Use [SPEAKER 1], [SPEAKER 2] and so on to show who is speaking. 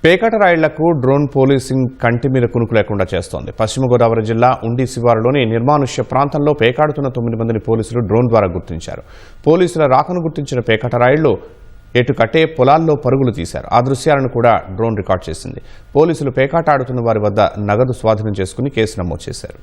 [SPEAKER 1] పేకాట రాయిళ్లకు drone policing కంటి మీద కునుకు లేకుండా చేస్తోంది. పశ్చిమ గోదావరి జిల్లా ఉండి శివారులోని నిర్మానుష్య ప్రాంతంలో పేకాడుతున్న 9 మందిని పోలీసులు డ్రోన్ ద్వారా గుర్తించారు. పోలీసుల రాకను గుర్తించిన పేకాట రాయిళ్లు ఎటు కట్టే పొలాల్లో పరుగులు తీశారు. ఆ దృశ్యాలను కూడా డ్రోన్ రికార్డ్ చేసింది. పోలీసులు పేకాట ఆడుతున్న వారి వద్ద నగదు స్వాధీనం చేసుకుని కేసు నమోదు చేశారు.